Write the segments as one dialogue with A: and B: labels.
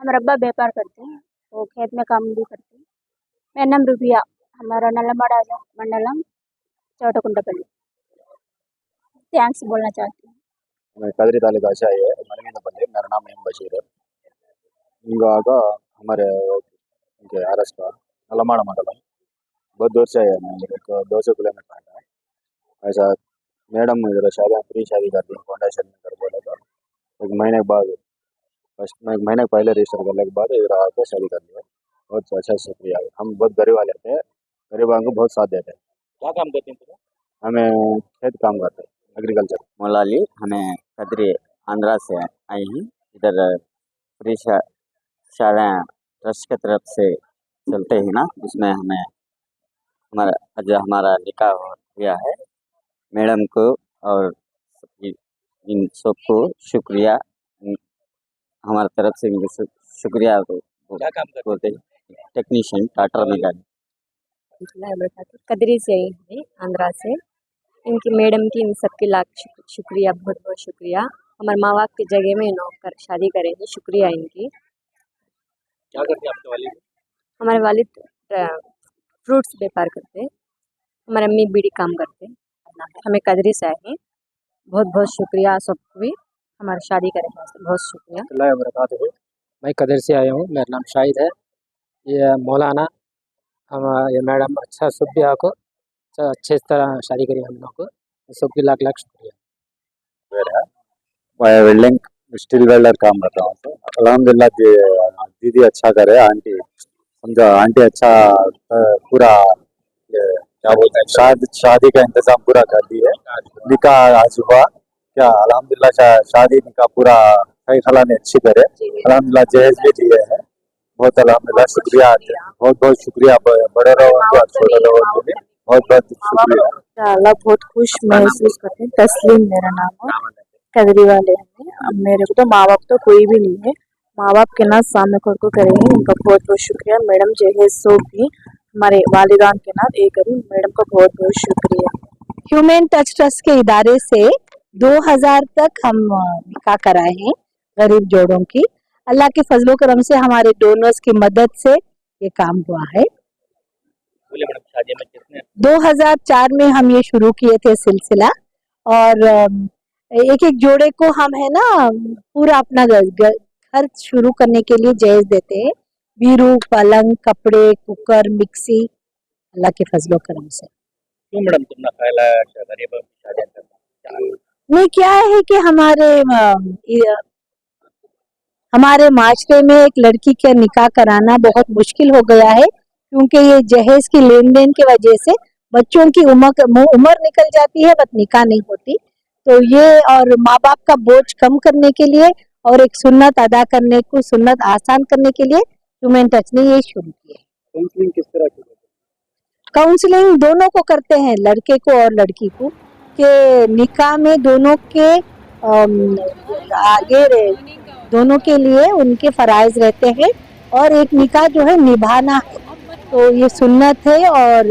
A: हमारा अब्बा व्यापार करते हैं, वो खेत में काम भी करते हैं। मेरा नाम रूबिया, हमारा नलमड़ा मंडलम चौटकुंटपल्ली। थैंक्स बोलना चाहती हूँ।
B: मैं कदरी तालुका से आए मनमीनपल्ली। मेरा नाम एम बशीर है। इंगाग हमारे इनके आरएस का नलमाड़ा मंडलम बहुत दूर से आए हैं, एक 200 किलोमीटर आता है। ऐसा मैडम इधर शादी फ्री शादी करती हैं फाउंडेशन में कर बोले तो एक महीने के बाद फर्स्ट में एक महीने पहले रजिस्टर करने के बाद इधर आकर शादी कर लिया। बहुत अच्छा शुक्रिया। हम बहुत गरीब वाले थे, गरीबों को बहुत साथ देते हैं।
C: क्या काम करते हैं?
B: हमें खेत काम करते हैं, एग्रीकल्चर।
D: मोलाली, हमें कदरी आंध्रा से आई हैं। इधर फ्री शालाएँ ट्रस्ट की तरफ से चलते हैं ना, उसमें हमें हमारा निकाह हो गया है। मैडम को और इन सबको शुक्रिया, हमारी तरफ से इनको शुक्रिया
C: क्या काम करते
D: बोलते हैं। Technician Tata mechanic.
E: कदरी से आई हूँ, आंध्रा से। इनकी मैडम की इन सबके लाख शुक्रिया, बहुत बहुत शुक्रिया। हमारे माँ बाप की जगह में नौकर शादी करेंगे, शुक्रिया इनकी।
C: क्या करते हैं आपके वालिद?
E: हमारे वालिद फ्रूट्स व्यापार करते हैं, हमारे अम्मी बीड़ी काम करते हैं। हमें कदरी से आए हैं, बहुत बहुत शुक्रिया सबको भी हमारी शादी करने वास्ते, बहुत शुक्रिया।
F: मैं कदर से आया हूँ, मेरा नाम शाहिद है। ये मौलाना हम ये मैडम अच्छा सुबिया को अच्छे तरह शादी करी हम लोग को, सबकी लाख लाख शुक्रिया।
B: मैं वेल्डिंग स्टील वेल्डर काम करता हूँ। तो अल्हम्दुलिल्लाह दीदी अच्छा करे, आंटी समझो आंटी अच्छा पूरा क्या बोलते हैं शादी का इंतजाम पूरा कर दी है। निकाह आज हुआ क्या, अल्हम्दुलिल्लाह शादी निकाह पूरा सही खला ने अच्छी करे। अल्हम्दुलिल्लाह जहेज भी दिए हैं। बहुत अल्हम्दुलिल्लाह शुक्रिया, बहुत बहुत शुक्रिया। बड़े रहो छोटे रहो, बहुत बहुत शुक्रिया।
A: अल्लाह बहुत खुश महसूस करते हैं। तस्लीम मेरा नाम है, कदरी वाले हैं। अब मेरे को तो माँ बाप तो कोई भी नहीं है, माँ बाप के नाथ सामने खुद को करेंगे, उनका बहुत बहुत शुक्रिया। मैडम जहेज सो भी हमारे वालिदान के नाथ एक करी, मैडम का बहुत बहुत शुक्रिया।
G: ह्यूमन टच ट्रस्ट के इदारे से 2000 तक हम निकाह कराए हैं गरीब जोड़ों की। अल्लाह के फजलो करम से हमारे डोनर्स की मदद से ये काम हुआ है। 2004 में हम ये शुरू किए थे सिलसिला, और एक एक जोड़े को हम है ना पूरा अपना घर शुरू करने के लिए जहेज देते हैं। बीरू, पलंग, कपड़े, कुकर, मिक्सी, अल्लाह के फजलो करम से।
C: क्यों मैडम तुमने ख्याल है गरीब शादी करना?
G: नहीं, क्या है कि हमारे माशरे में एक लड़की का निकाह कराना बहुत मुश्किल हो गया है, क्योंकि ये जहेज की लेन देन की वजह से बच्चों की उम्र निकल जाती है, बट निकाह नहीं होती। तो ये और माँ बाप का बोझ कम करने के लिए और एक सुन्नत अदा करने को, सुन्नत आसान करने के लिए ह्यूमन टच ने ये शुरू किया।
C: काउंसलिंग किस तरह की?
G: काउंसलिंग दोनों को करते हैं, लड़के को और लड़की को, के निकाह में दोनों के आगे दोनों के लिए उनके फराइज रहते हैं, और एक निकाह जो है निभाना है, तो ये सुन्नत है। और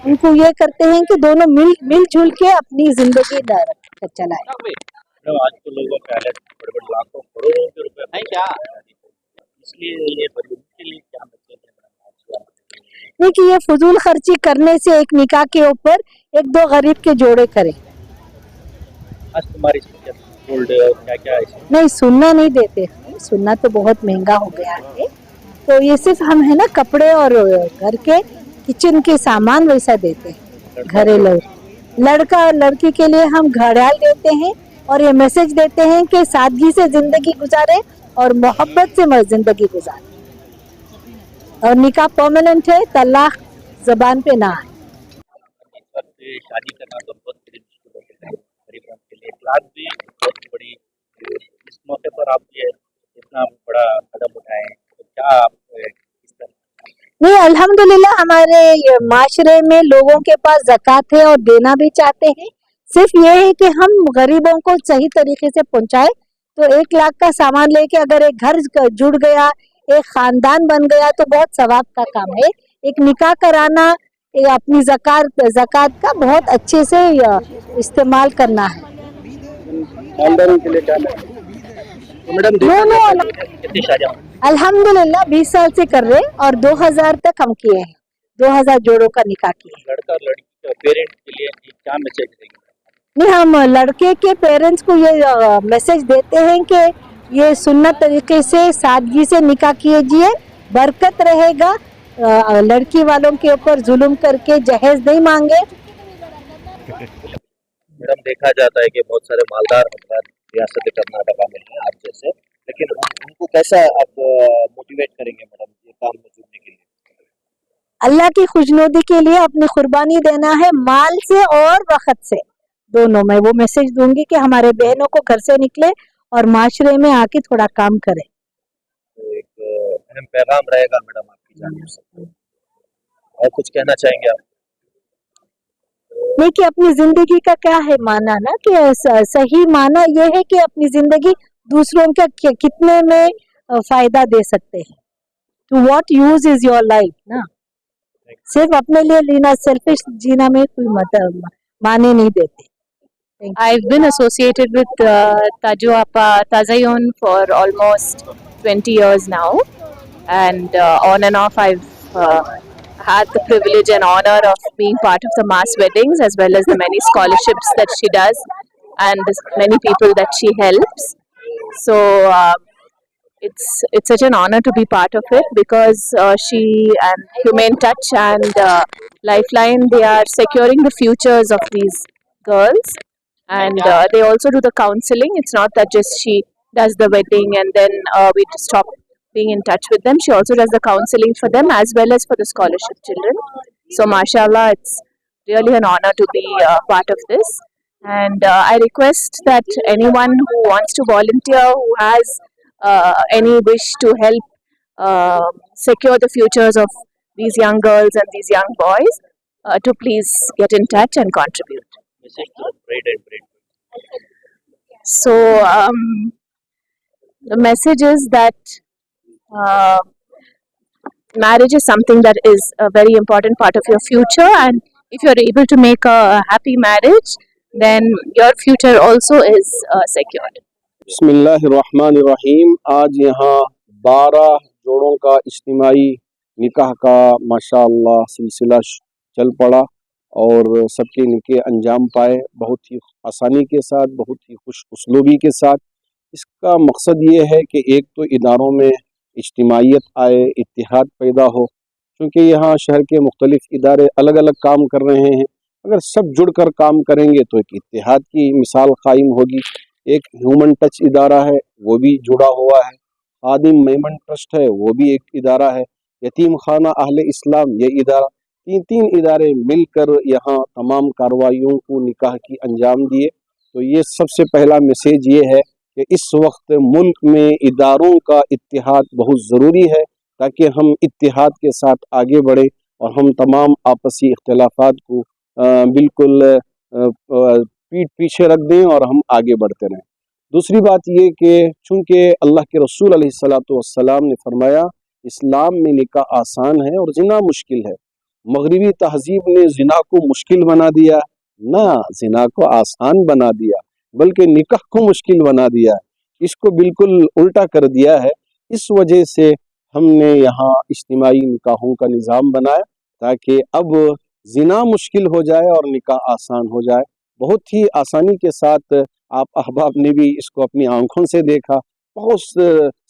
G: उनको ये करते हैं कि दोनों मिलजुल के अपनी जिंदगी चलाए।
C: आज तो लोगों के हालत बड़े लाखों करोड़ों के रुपए है क्या, इसलिए ये के लिए क्या
G: नहीं कि ये फजूल खर्ची करने से एक निकाह के ऊपर एक दो गरीब के जोड़े करें।
C: आज तुम्हारी गोल्ड क्या क्या
G: नहीं, सुन्ना नहीं देते, सुन्ना तो बहुत महंगा हो गया है। तो ये सिर्फ हम है ना कपड़े और घर के किचन के सामान वैसा देते हैं घरेलू। लड़का और लड़की के लिए हम घड़ियाल देते हैं, और ये मैसेज देते हैं कि सादगी से जिंदगी गुजारे और मोहब्बत से जिंदगी गुजारे। और निकाह परमानेंट है, तलाक जबान पे ना है।
C: शादी करना तो बहुत बड़ी मुश्किल होती है गरीबों के लिए, इखलास भी बहुत बड़ी। इस मौके पर आप ये इतना बड़ा कदम उठाए, तो क्या आप
G: नहीं, अल्हम्दुलिल्लाह हमारे माशरे में लोगों के पास ज़कात है और देना भी चाहते हैं। सिर्फ ये है कि हम गरीबों को सही तरीके से पहुंचाए। तो 1 लाख का सामान लेके अगर एक घर जुड़ गया, एक खानदान बन गया, तो बहुत सवाब का काम है। एक निकाह कराना अपनी ज़कात का बहुत अच्छे से इस्तेमाल करना है।
C: तो मैडम
G: नो नो
C: कितनी शादियां हुई?
G: अल्हम्दुलिल्लाह 20 साल से कर रहे और 2000 तक हम किए हैं, 2000 जोड़ों का निकाह किए हैं।
C: लड़का और लड़की के पेरेंट्स के लिए क्या मैसेज देंगे?
G: नहीं, हम लड़के के पेरेंट्स को ये मैसेज देते हैं कि ये सुन्नत तरीके से सादगी से निकाह कीजिए, बरकत रहेगा। लड़की वालों के ऊपर जुल्म करके जहेज नहीं मांगे।
C: मैडम देखा जाता है कि बहुत सारे मालदार हजरात रियासत कर्नाटका में हैं आप जैसे, लेकिन उनको कैसा आप मोटिवेट करेंगे मैडम ये काम में जुड़ने के लिए?
G: अल्लाह की खुशनुदी के लिए अपनी कुर्बानी देना है, माल से और वक्त से, दोनों में। वो मैसेज दूंगी कि हमारे बहनों को घर से निकले और माशरे में आके थोड़ा काम करें।
C: तो एक अहम पैगाम रहेगा मैडम आपकी जानिब से, और कुछ कहना चाहेंगे आप?
G: नहीं कि अपनी जिंदगी का क्या है माना ना, कि सही माना ये है कि अपनी जिंदगी दूसरों का कितने में फायदा दे सकते हैं। To what use is your life ना, सिर्फ अपने लिए लेना, सेल्फिश जीना में कोई मतलब माने नहीं देते।
A: I've been associated with Tajo Appa Tazayon for almost 20 years now, and on and off I've had the privilege and honor of being part of the mass weddings as well as the many scholarships that she does and the many people that she helps. So it's such an honor to be part of it because she and Humane Touch and Lifeline, they are securing the futures of these girls, and they also do the counseling. It's not that just she does the wedding and then we just stop being in touch with them. She also does the counseling for them as well as for the scholarship children. So mashallah, it's really an honor to be part of this, and I request that anyone who wants to volunteer, who has any wish to help secure the futures of these young girls and these young boys, to please get in touch and contribute.
C: Message to the bride and bridegroom.
A: So the message is that marriage is something that is a very important part of your future, and if you're able to make a happy marriage, then your future also is secured.
H: बिस्मिल्लाहिर्रहमानिर्रहीम। आज यहाँ 12 जोड़ों का इज्तिमाई निकाह का माशाअल्लाह सिलसिला चल पड़ा और सबके निकाह अंजाम पाए बहुत ही आसानी के साथ, बहुत ही खुश उसलूबी के साथ। इसका मकसद ये है कि एक तो इदारों में इज्तिमाइयत आए, इत्तिहाद पैदा हो, क्योंकि यहाँ शहर के मुख्तलिफ इदारे अलग अलग काम कर रहे हैं। अगर सब जुड़कर काम करेंगे तो एक इत्तिहाद की मिसाल कायम होगी। एक ह्यूमन टच इदारा है, वो भी जुड़ा हुआ है। खादिम मेमन ट्रस्ट है, वो भी एक इदारा है। यतीम खाना अहले इस्लाम, ये इदारा, तीन इदारे मिलकर यहाँ तमाम कार्रवाइयों को निकाह की अंजाम दिए। तो ये सबसे पहला मैसेज ये है कि इस वक्त मुल्क में इदारों का इत्तिहाद बहुत ज़रूरी है, ताकि हम इत्तिहाद के साथ आगे बढ़ें और हम तमाम आपसी इख्तिलाफात को बिल्कुल पीठ पीछे रख दें और हम आगे बढ़ते रहें। दूसरी बात ये कि चूँकि अल्लाह के रसूल अलैहिस्सलातु वस्सलाम ने फरमाया इस्लाम में निकाह आसान है और जिना मुश्किल है। मगरिबी तहजीब ने जिना को मुश्किल बना दिया, ना जिना को आसान बना दिया, बल्कि निकाह को मुश्किल बना दिया, इसको बिल्कुल उल्टा कर दिया है। इस वजह से हमने यहाँ इज्तिमाई निकाहों का निज़ाम बनाया ताकि अब जिना मुश्किल हो जाए और निकाह आसान हो जाए। बहुत ही आसानी के साथ आप अहबाब ने भी इसको अपनी आंखों से देखा, बहुत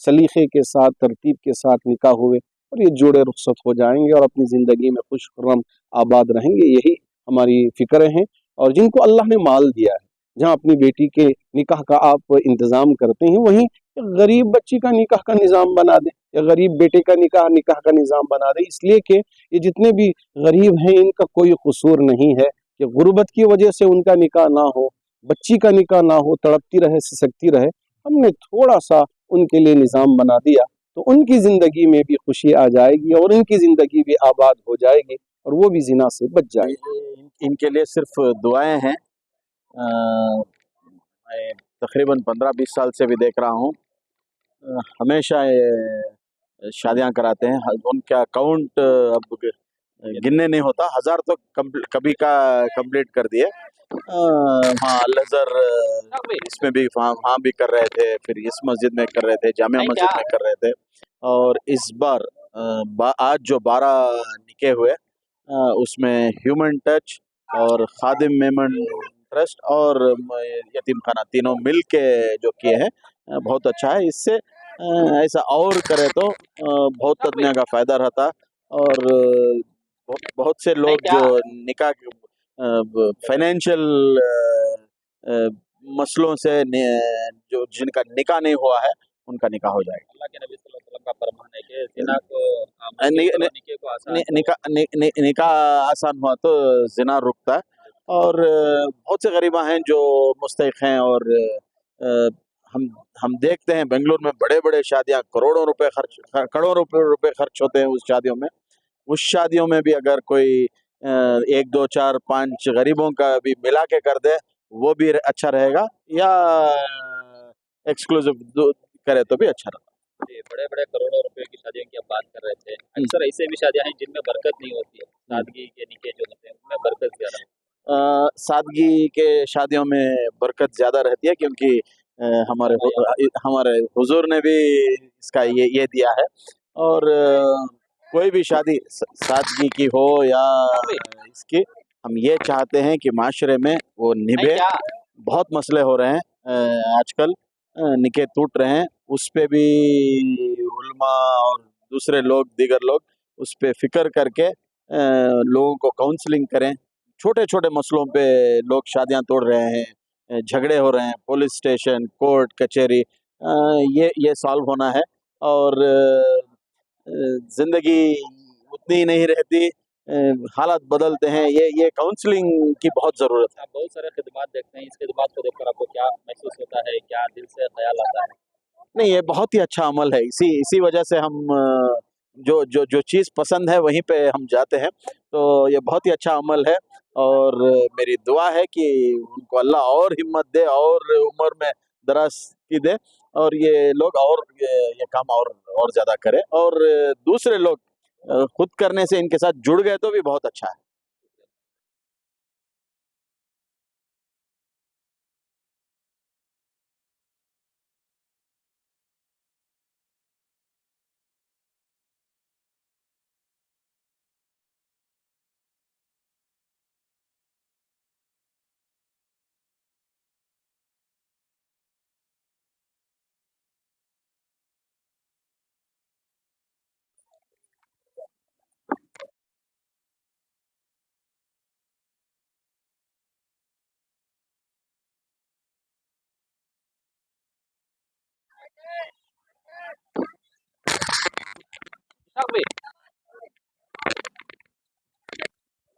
H: सलीके के साथ, तरतीब के साथ निकाह हुए और ये जोड़े रुखसत हो जाएंगे और अपनी ज़िंदगी में खुश खुर्रम आबाद रहेंगे। यही हमारी फ़िक्र हैं। और जिनको अल्लाह ने माल दिया है, जहाँ अपनी बेटी के निकाह का आप इंतज़ाम करते हैं, वहीं गरीब बच्ची का निकाह का निज़ाम बना दें या गरीब बेटे का निकाह का निज़ाम बना दें। इसलिए कि ये जितने भी गरीब हैं इनका कोई कसूर नहीं है कि गुर्बत की वजह से उनका निकाह ना हो, बच्ची का निकाह ना हो, तड़पती रहे, सिसकती रहे। हमने थोड़ा सा उनके लिए निज़ाम बना दिया तो उनकी ज़िंदगी में भी खुशी आ जाएगी और उनकी ज़िंदगी भी आबाद हो जाएगी और वो भी जिना से बच जाएगी।
I: इनके लिए सिर्फ दुआएं हैं। मैं तकरीबन 15-20 साल से भी देख रहा हूँ, हमेशा शादियां कराते हैं। उनका अकाउंट अब गिनने नहीं होता, 1000 तो कभी का कंप्लीट कर दिए। हाँ अल-अज़हर इसमें भी वहाँ भी कर रहे थे, फिर इस मस्जिद में कर रहे थे, जामिया मस्जिद में कर रहे थे। और इस बार आज जो 12 निके हुए उसमें ह्यूमन टच और खादिम मेमन ट्रस्ट और यतीम खाना तीनों मिल के जो किए हैं बहुत अच्छा है। इससे ऐसा और करे तो बहुत तज्ञ का फायदा रहता। और बहुत से लोग जो निकाह फाइनेंशियल मसलों से जो जिनका निकाह नहीं हुआ है उनका निकाह हो जाएगा।
C: अल्लाह के नबी सल्लल्लाहु अलैहि वसल्लम का फरमान है कि जिना को निके को आसान
I: निकाह आसान हुआ तो जिना रुकता है। और बहुत से गरीबा हैं जो मुस्तहिक हैं। और हम देखते हैं बेंगलुरु में बड़े बड़े शादियां करोड़ों रुपए खर्च होते हैं उस शादियों में। उस शादियों में भी अगर कोई 1 2 4 5 गरीबों का भी मिला के कर दे वो भी अच्छा रहेगा, या एक्सक्लूसिव करे तो भी अच्छा रहेगा।
C: बड़े बड़े करोड़ों रुपए की शादियों की आप बात कर रहे थे, अक्सर ऐसे भी शादियां हैं जिनमें बरकत नहीं होती है, सादगी के निके जो होते हैं उनमें बरकत ज्यादा।
I: सादगी के शादियों में बरकत ज़्यादा रहती है क्योंकि हमारे हुजूर ने भी इसका ये दिया है। और कोई भी शादी सादगी की हो या इसकी, हम ये चाहते हैं कि माशरे में वो निभे। बहुत मसले हो रहे हैं आजकल, निके टूट रहे हैं, उस पे भी उलमा और दूसरे लोग दीगर लोग उस पे फिक्र करके लोगों को काउंसलिंग करें। छोटे छोटे मसलों पे लोग शादियां तोड़ रहे हैं, झगड़े हो रहे हैं, पुलिस स्टेशन कोर्ट कचहरी, ये सॉल्व होना है। और ज़िंदगी उतनी ही नहीं रहती, हालात बदलते हैं, ये काउंसलिंग की बहुत ज़रूरत है।
C: आप बहुत सारे खिदमात देखते हैं, इस खिदमात को देखकर आपको क्या महसूस होता है, क्या दिल से ख्याल आता है?
I: नहीं, ये बहुत ही अच्छा अमल है। इसी वजह से हम जो चीज़ पसंद है वहीं पे हम जाते हैं। तो ये बहुत ही अच्छा अमल है और मेरी दुआ है कि उनको अल्लाह और हिम्मत दे और उम्र में दराज की दे और ये लोग और ये काम और ज़्यादा करें। और दूसरे लोग खुद करने से इनके साथ जुड़ गए तो भी बहुत अच्छा है।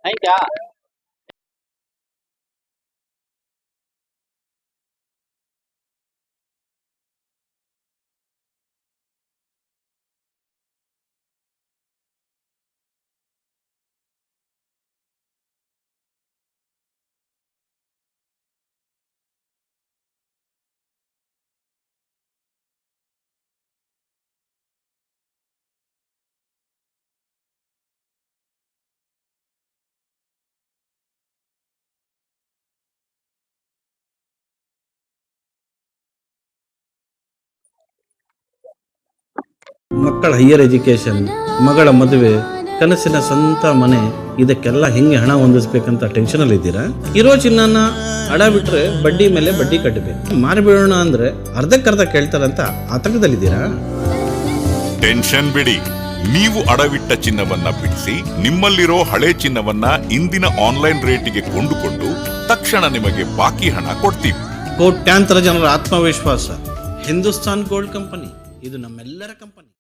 C: नहीं क्या
J: ಮಕ್ಕಳ ಹೈಯರ್ ಎಜುಕೇಷನ್, ಮಗಳ ಮದುವೆ, ಕನಸಿನ ಸ್ವಂತ ಮನೆ, ಇದಕ್ಕೆಲ್ಲ ಹೆಂಗೆ ಹಣ ಹೊಂದಿಸ್ಬೇಕಂತ ಟೆನ್ಷನಲ್ಲಿ ಇದ್ದೀರಾ? ಇರೋ ಚಿನ್ನನ ಅಡ ಬಿಟ್ರೆ ಬಡ್ಡಿ ಮೇಲೆ ಬಡ್ಡಿ ಕಟ್ಟಬೇಕು, ಮಾರಿಬಿಡೋಣ ಅಂದ್ರೆ ಅರ್ಧಕ್ಕರ್ಧ ಕೇಳ್ತಾರಂತ ಆತಂಕದಲ್ಲಿದ್ದೀರಾ?
K: ಟೆನ್ಷನ್ ಬಿಡಿ, ನೀವು ಅಡವಿಟ್ಟ ಚಿನ್ನವನ್ನ ಬಿಡಿಸಿ ನಿಮ್ಮಲ್ಲಿರೋ ಹಳೆ ಚಿನ್ನವನ್ನ ಇಂದಿನ ಆನ್ಲೈನ್ ರೇಟಿಗೆ ಕೊಂಡುಕೊಂಡು ತಕ್ಷಣ ನಿಮಗೆ ಬಾಕಿ ಹಣ ಕೊಡ್ತೀವಿ.
J: ಕೋಟ್ಯಾಂತರ ಜನರ ಆತ್ಮವಿಶ್ವಾಸ ಹಿಂದೂಸ್ತಾನ್ ಗೋಲ್ಡ್ ಕಂಪನಿ, ಇದು ನಮ್ಮೆಲ್ಲರ ಕಂಪನಿ.